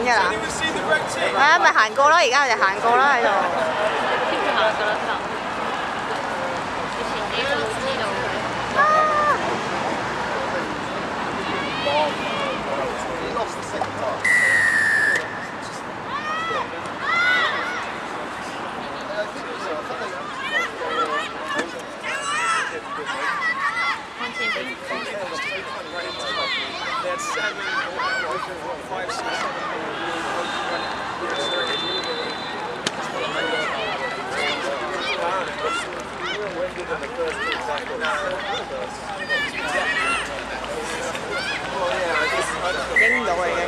㗎啦。咪行過咯，而家我哋行過啦喺度。跟住行㗎啦，以前幾個都知道嘅。影唔到啊已經。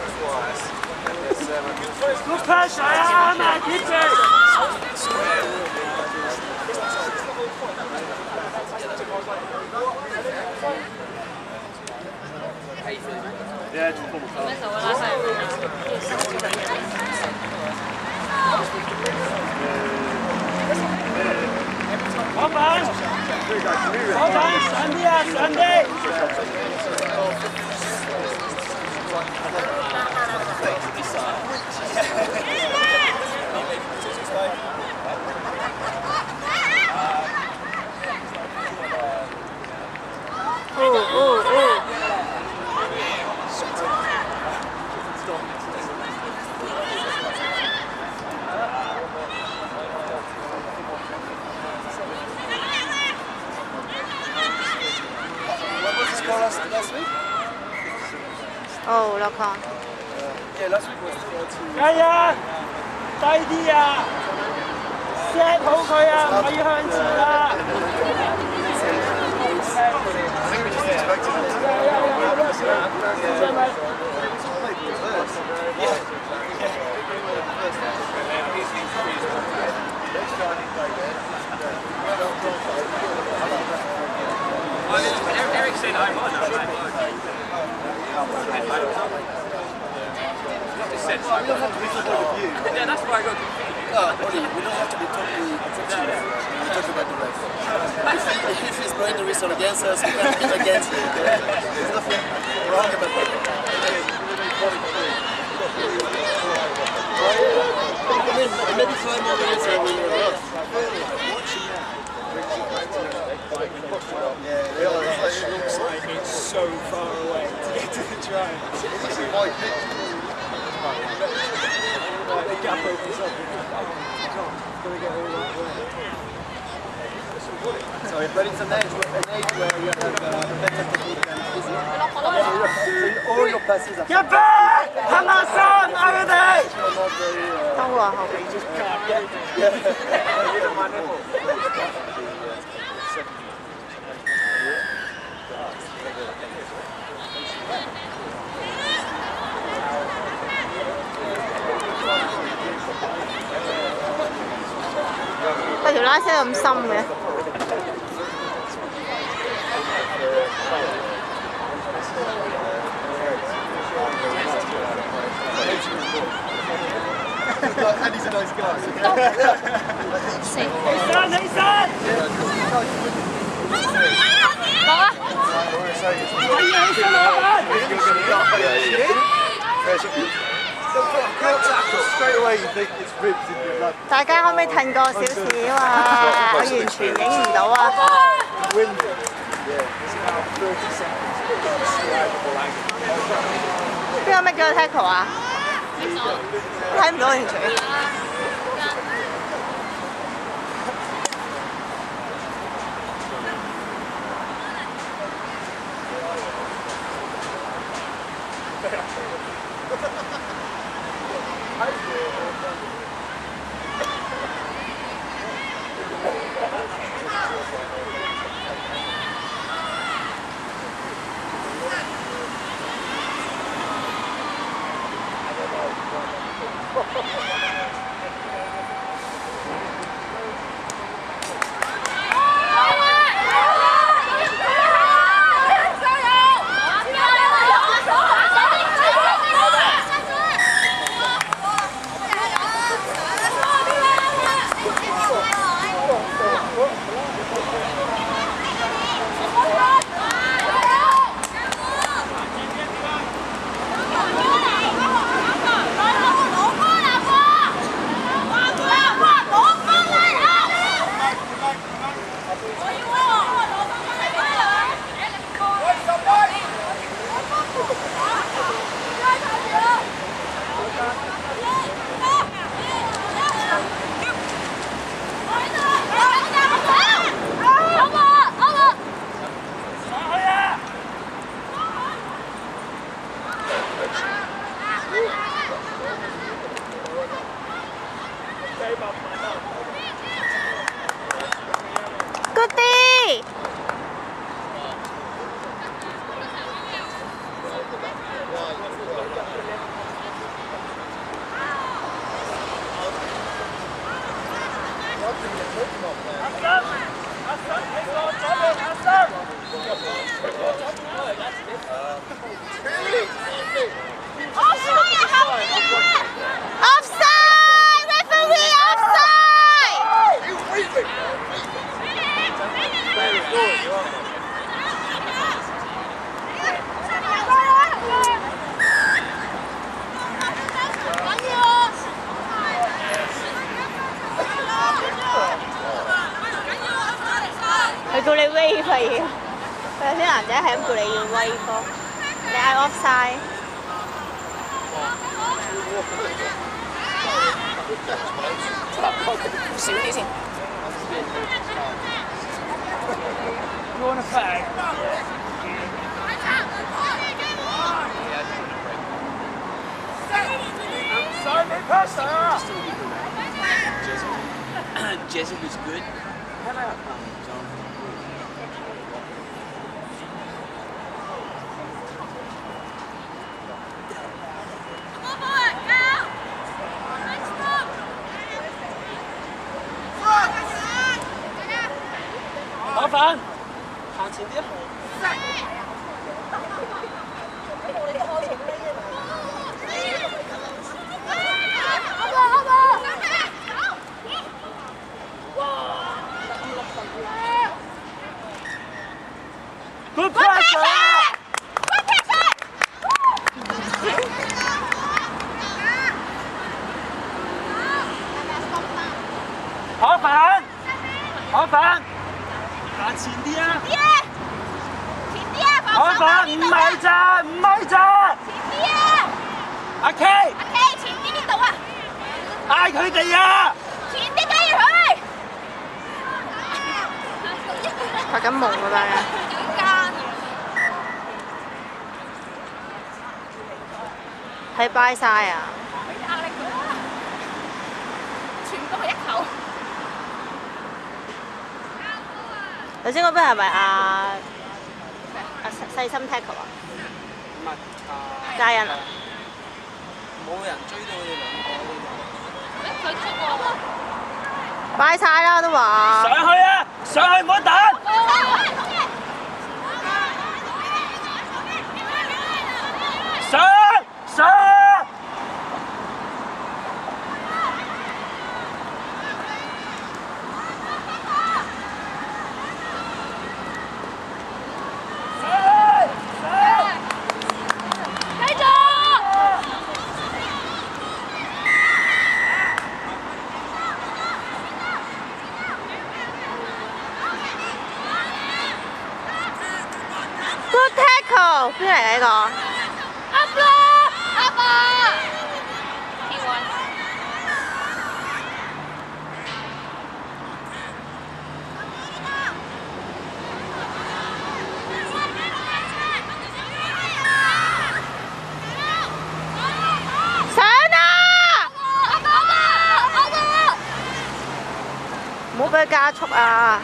Good pressure 啊，keep it。Yeah, just pull the car. 就會拉晒入邊老闆，上啲啊，上啲！哦，落礦。係啊，低啲啊 ，set 好佢啊，唔可以向前啊。Eric said I'm on. Yeah, that's why I got confused. Ollie, we don't have to be totally objective. We talk about the ref. If he's blowing the whistle against us, we can be against him. There's nothing wrong about that. Maybe 5 more minutes and we will off. It looks like it's so far away to get to the try. The gap opens up. Got to get all that way. So but it's an age where you have better technique than physics. All your passes are Get back! Come on, son! Over there! not very... 兜啊後邊。佢條拉車咁深嘅。And he's a nice guy. 死。起身，起身！講啊！可以起身啊！ Straight away you think it's ribs in your blood. 大家可唔可以褪過少少啊？我完全影唔到啊！ Wind. Yeah, it's about 30 seconds. Describable angle. 邊個咩叫我 tackle 啊？睇唔到完全。wave 啊要，有啲男仔係咁叫你要 wave 咯，你嗌 offside。少啲先。You wanna play? Sorry, no pressure. Jesse was good. How about John? Hảo Phận,行前啲。Good pressure! 好粉，好粉，行前啲啊！前啲啊！好粉，唔係咋，唔係咋！前啲啊！阿 K， 阿 K， 前啲呢度啊！嗌佢哋啊！前啲跟住佢。發緊夢㗎嘛？係拜晒啊！壓力佢啦，全部係一球。頭先嗰邊係咪阿細心 tackle 啊？唔係嘉欣啊？冇人追到佢哋兩個。佢出過。拜晒啦都話。上去啊！上去唔好等。上上。Good tackle， 邊嚟呢個？阿爸。上啊！唔好俾佢加速啊！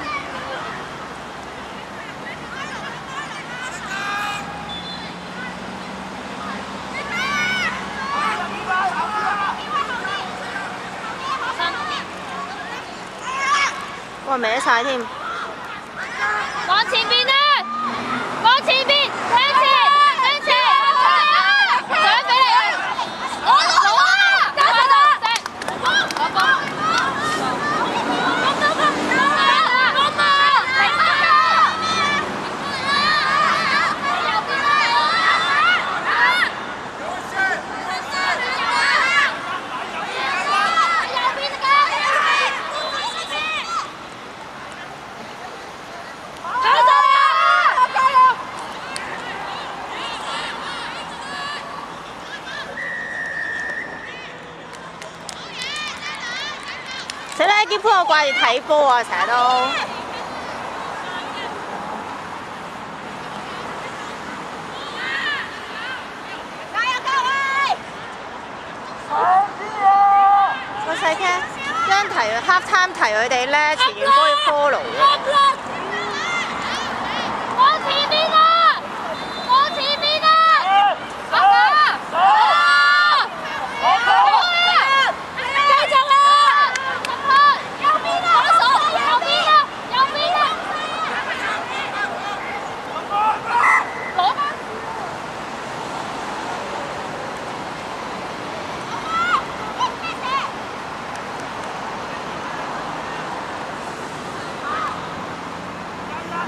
哇，歪晒添！往前邊啊！往前邊，向前，上俾你。攞啊！加快到，攞波。死啦！兼潘我掛住睇波啊，成日都。喂，細 K， 將提half time提佢哋咧，前員都要 follow 嘅。往前邊啊！往前邊啊！阿爸！繼續啊！右邊啊！右邊啊！右邊啊！攞返！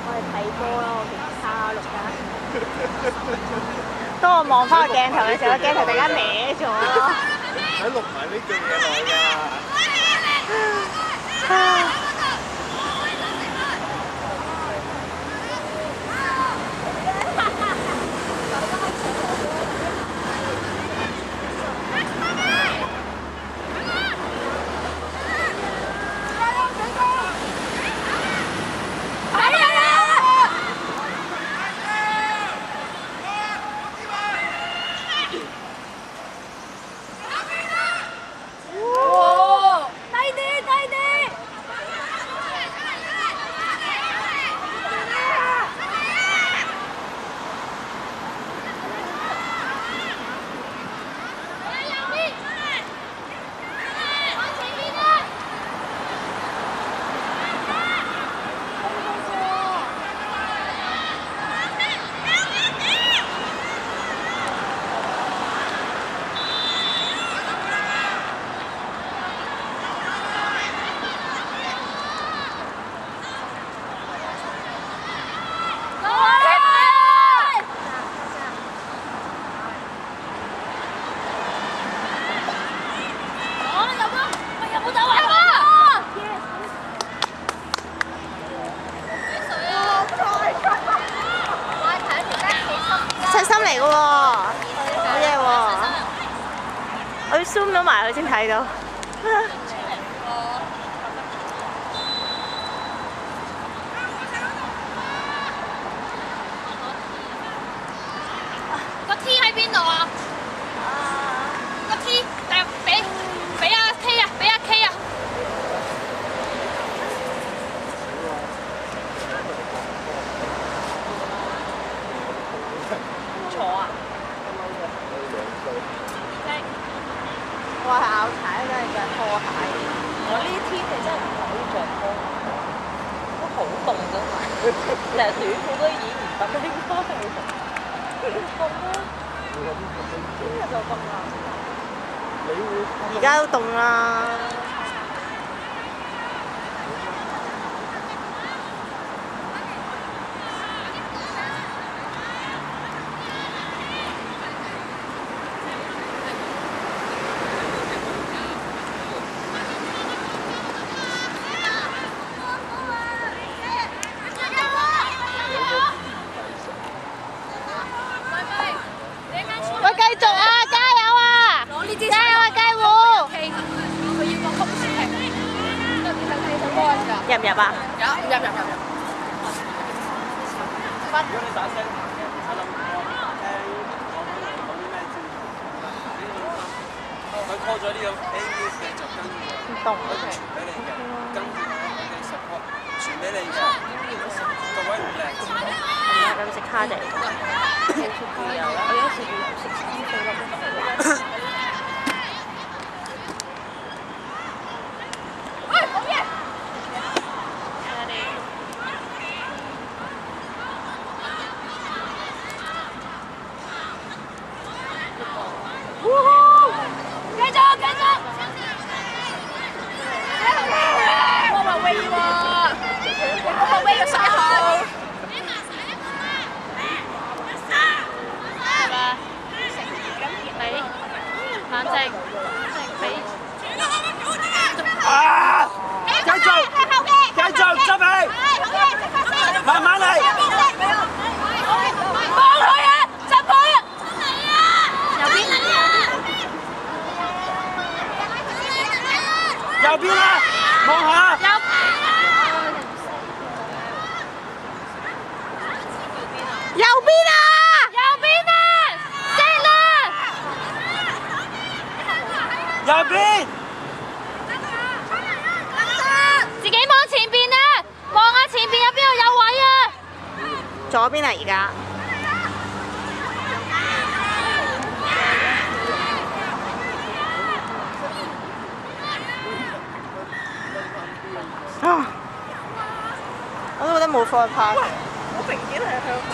我哋睇波啦，我其他錄緊。當我望翻個鏡頭嘅時候，個鏡頭突然間歪咗。喺錄埋呢句嘢落㗎。信心嚟嘅喎，好嘢喎！我要 zoom 到埋佢先睇到。個 T 喺邊度啊？個 T 俾阿 K 啊，俾阿 K 啊！坐啊！我係拗踩真係着拖鞋。我呢啲天氣真係唔可以着拖鞋，都好凍真係。成日短褲都已經唔得，應該係凍啦。聽日就凍啦。而家都凍啦。喂，繼續啊！加油啊！攞呢啲加油啊！雞糊！佢要個曲線係入唔入啊？入。如果你大聲行嘅，我諗我聽我可能講啲咩先。佢 call 咗呢個 A news 嘅就跟住凍佢傳俾你嘅，跟住我哋 support 傳俾你嘅，各位唔靚。咁食卡地。有食魚油啦，我有食魚油食3、4粒都得。冷靜，俾啊！繼續執起，慢慢嚟。幫佢啊！執佢！右邊啦，望下。右邊啊！右邊，自己望前邊啊！望下前邊有邊度有位啊！左邊啊，而家。啊！我都覺得冇 forward pass。好明顯係向後。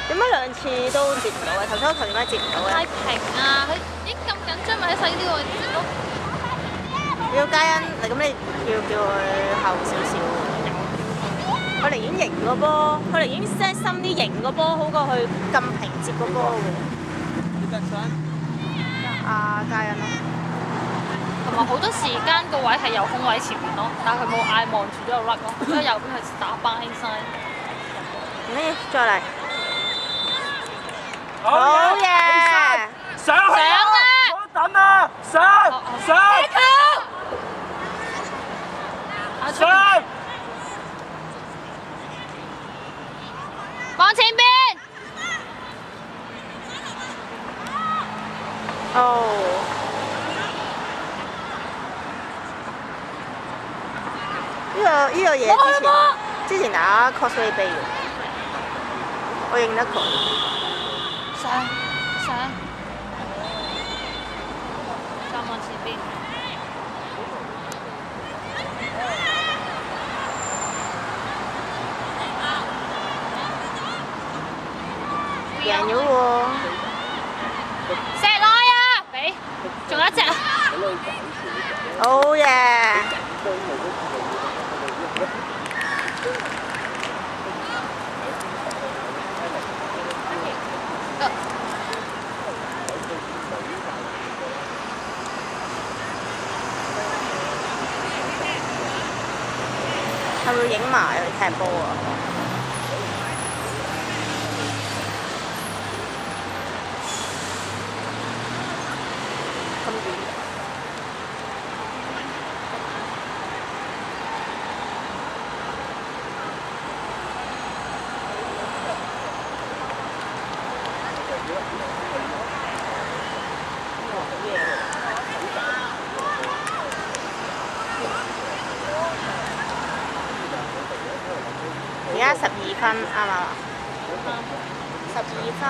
點解兩次都接唔到嘅？頭先我球點解接唔到太嘅？平啊！佢已經咁緊張，咪喺細啲位置咯。要嘉欣，咁你叫佢後少少。佢寧願贏個波，佢寧願 set 深啲贏個波，好過去咁平接個波嘅。阿嘉欣咯。同埋好多時間個位係有空位前面咯，但係佢冇嗌望住咗個 right 咯，所以右邊係打 bind side。呢，再嚟。好嘢！上去啊！唔好等啊！上！望前邊。哦。呢個嘢之前打 cosplay 杯嘅，我認得佢。上，再望前邊。贏咗喎！石內啊，俾，仲有一隻啊！好嘢！係會影埋去踢波啊？咁遠。而家12分啱嘛？12分。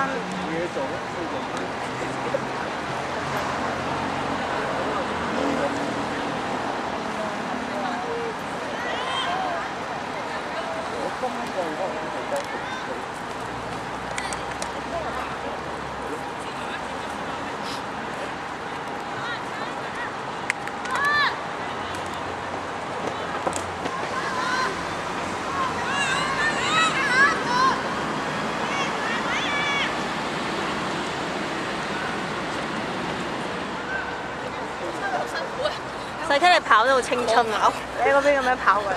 細溪你跑得好青春啊！你喺嗰邊咁樣跑過嚟，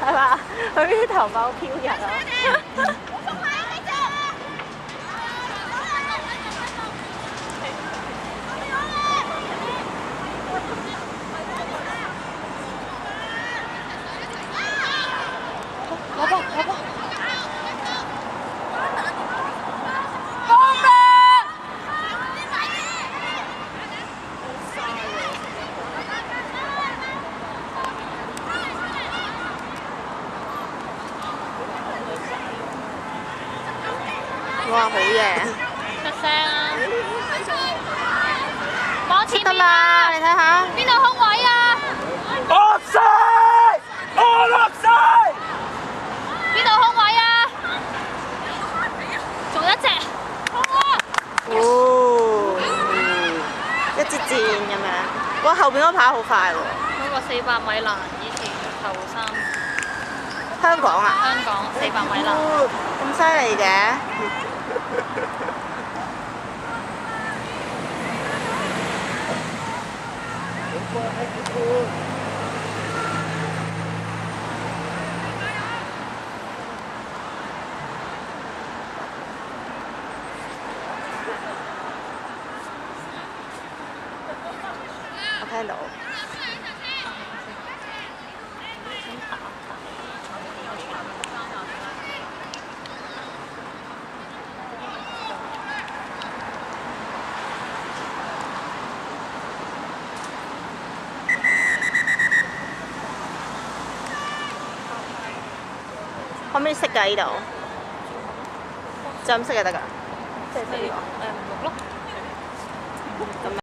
係嘛？佢啲頭髮好飄逸啊！攞波攞波！哇，好嘢！出聲啊！往前得邊啊！啦，你睇下。邊度空位啊？ Offside! All offside! 邊度空位啊？仲一隻。哦，一支箭咁樣。哇，後邊嗰跑好快喎！嗰個400米欄以前頭3，香港啊？香港400米欄。哦，咁犀利嘅。我聽到。可唔可以熄㗎？呢度就咁熄就得㗎。即係呢個。唔錄咯。咁樣。